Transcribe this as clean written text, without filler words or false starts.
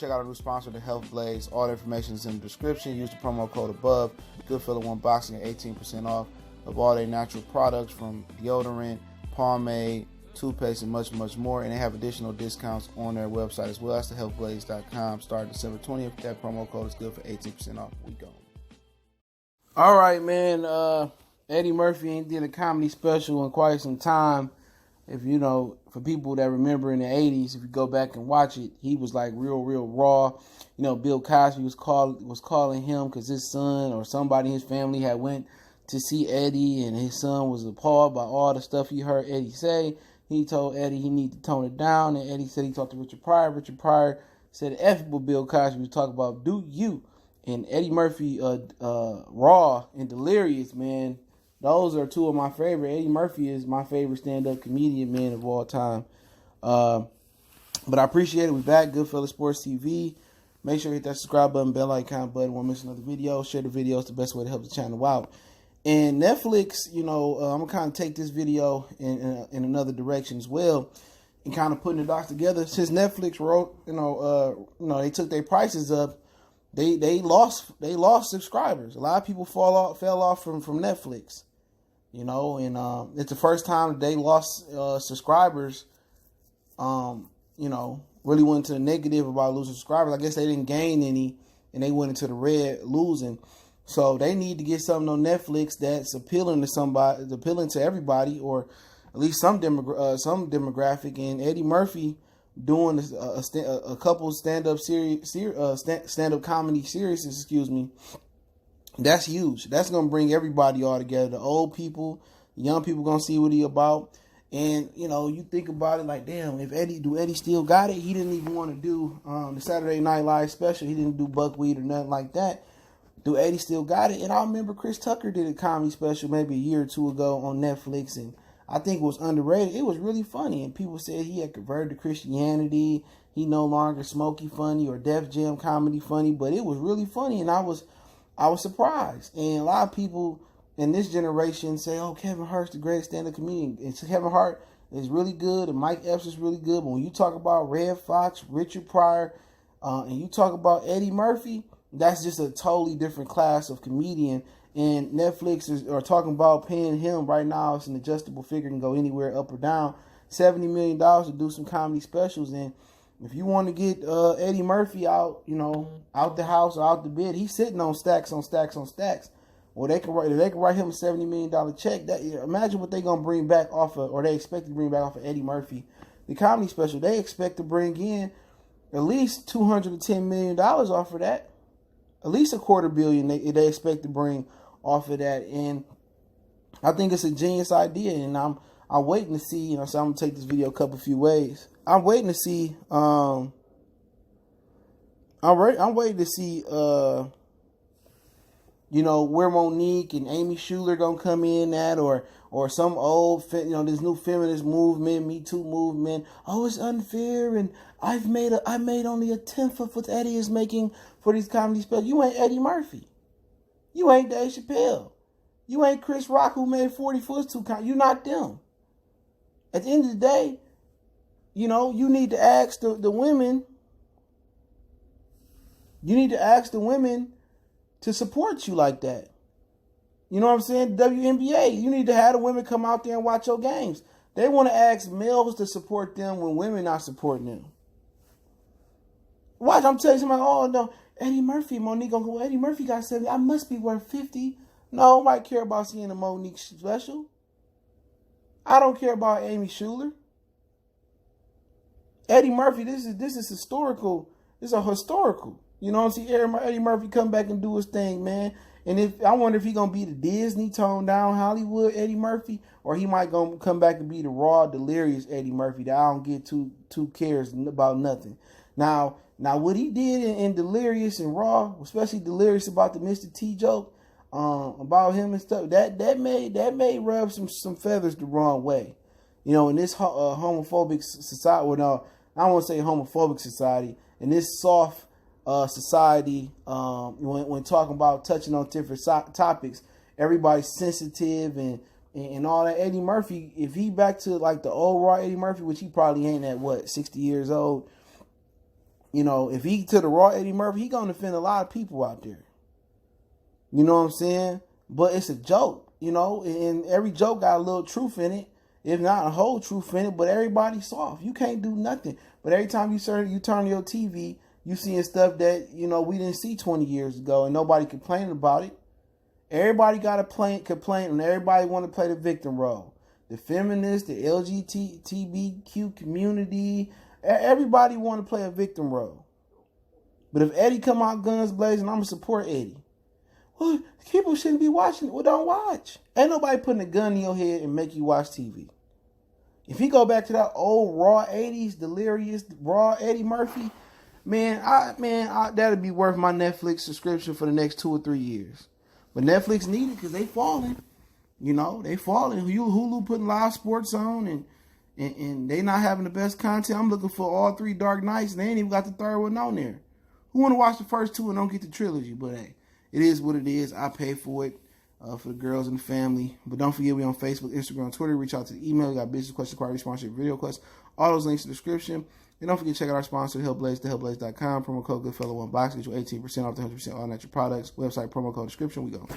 check out our new sponsor, the Health Blaze. All the information is in the description. Use the promo code above. Goodfellow One Boxing at 18% off of all their natural products, from deodorant, pomade, toothpaste, and much, much more. And they have additional discounts on their website as well. That's thehealthblaze.com. Starting December 20th. That promo code is good for 18% off. We go. All right, man. Eddie Murphy ain't did a comedy special in quite some time. If you know, for people that remember in the 80s, if you go back and watch it, he was like real raw. You know, Bill Cosby was calling him because his son or somebody in his family had went to see Eddie, and his son was appalled by all the stuff he heard Eddie say. He told Eddie he needed to tone it down, and Eddie said he talked to Richard Pryor. Richard Pryor said, F what Bill Cosby was talking about, do you. And Eddie Murphy, Raw and Delirious, man, those are two of my favorite. Eddie Murphy is my favorite stand-up comedian, man, of all time. But I appreciate it. We're back. Goodfellow Sports TV. Make sure you hit that subscribe button, bell icon button. Won't miss another video. Share the video. It's the best way to help the channel out. And Netflix, you know, I'm going to kind of take this video in another direction as well, and kind of putting the dots together. Since Netflix wrote, they took their prices up, they lost subscribers. A lot of people fell off from Netflix, you know, and it's the first time that they lost subscribers. You know, really went to the negative about losing subscribers. I guess they didn't gain any, and they went into the red losing. So they need to get something on Netflix that's appealing to somebody, appealing to everybody, or at least some demographic. And Eddie Murphy doing a couple stand-up comedy series, excuse me. That's huge. That's gonna bring everybody all together. The old people, the young people gonna see what he about. And you know, you think about it like, damn, if Eddie still got it? He didn't even want to do the Saturday Night Live special. He didn't do Buckwheat or nothing like that. Do Eddie still got it? And I remember Chris Tucker did a comedy special maybe a year or two ago on Netflix, and I think it was underrated. It was really funny, and people said he had converted to Christianity. He no longer Smokey funny or Def Jam comedy funny, but it was really funny, and I was surprised. And a lot of people in this generation say, "Oh, Kevin Hart's the greatest stand-up comedian." And Kevin Hart is really good, and Mike Epps is really good. But when you talk about Red Fox, Richard Pryor, and you talk about Eddie Murphy, that's just a totally different class of comedian. And Netflix are talking about paying him right now. It's an adjustable figure, can go anywhere up or down. $70 million to do some comedy specials. And if you want to get Eddie Murphy out, you know, out the house or out the bed, he's sitting on stacks on stacks on stacks. Well, they can write him a $70 million check. Imagine what they're gonna bring back off of, or they expect to bring back off of Eddie Murphy, the comedy special. They expect to bring in at least $210 million off of that. At least $250 million they expect to bring off of that. And I think it's a genius idea. And I'm waiting to see, you know, so I'm gonna take this video a few ways. I'm waiting to see I'm waiting to see you know, where Monique and Amy Schumer gonna come in at, or some old, you know, this new feminist movement, Me Too movement. Oh, it's unfair, and I made only a tenth of what Eddie is making for these comedy specials. You ain't Eddie Murphy. You ain't Dave Chappelle. You ain't Chris Rock, who made 40 Foot's too kind. You're not them. At the end of the day, you know, you need to ask the women. You need to ask the women to support you like that. You know what I'm saying? WNBA, you need to have the women come out there and watch your games. They want to ask males to support them when women not supporting them. Watch, I'm telling somebody, oh no, Eddie Murphy, Monique gonna go, Eddie Murphy got 70, I must be worth 50. No, I care about seeing a Monique special. I don't care about Amy Schumer. Eddie Murphy, this is historical. This is a historical. You know what I'm saying? Eddie Murphy come back and do his thing, man. And I wonder if he gonna be the Disney toned down Hollywood Eddie Murphy, or he might gonna come back and be the raw, delirious Eddie Murphy that I don't get too cares about nothing. Now what he did in Delirious and Raw, especially Delirious about the Mr. T joke, about him and stuff, that may rub some feathers the wrong way. You know, in this homophobic society, well, no, I don't want to say homophobic society, in this soft society, when talking about touching on different topics, everybody's sensitive and all that. Eddie Murphy, if he back to like the old raw Eddie Murphy, which he probably ain't at 60 years old, You know, if he to the raw Eddie Murphy, he gonna offend a lot of people out there. You know what I'm saying? But it's a joke, you know, and every joke got a little truth in it, if not a whole truth in it. But everybody's soft. You can't do nothing. But every time you turn your TV, you seeing stuff that, you know, we didn't see 20 years ago, and nobody complaining about it. Everybody got to complain, and everybody want to play the victim role. The feminists, the LGBTQ community, everybody want to play a victim role. But if Eddie come out guns blazing, I'm going to support Eddie. Well, people shouldn't be watching it. Well, don't watch. Ain't nobody putting a gun in your head and make you watch TV. If he go back to that old raw 80s, delirious, raw Eddie Murphy, man, that'd be worth my Netflix subscription for the next 2 or 3 years. But Netflix need it because they falling. You know, they falling. Hulu putting live sports on and they not having the best content. I'm looking for all 3 Dark Knights and they ain't even got the 3rd one on there. Who want to watch the first 2 and don't get the trilogy? But hey, it is what it is. I pay for it for the girls and the family. But don't forget, we on Facebook, Instagram, Twitter. Reach out to the email. We got business questions, inquiry, sponsorship, video requests. All those links in the description. And don't forget to check out our sponsor, Hellblaze, thehellblaze.com. Promo code Goodfellow1Box. Get you 18% off the 100% all natural products. Website, promo code, description. We go.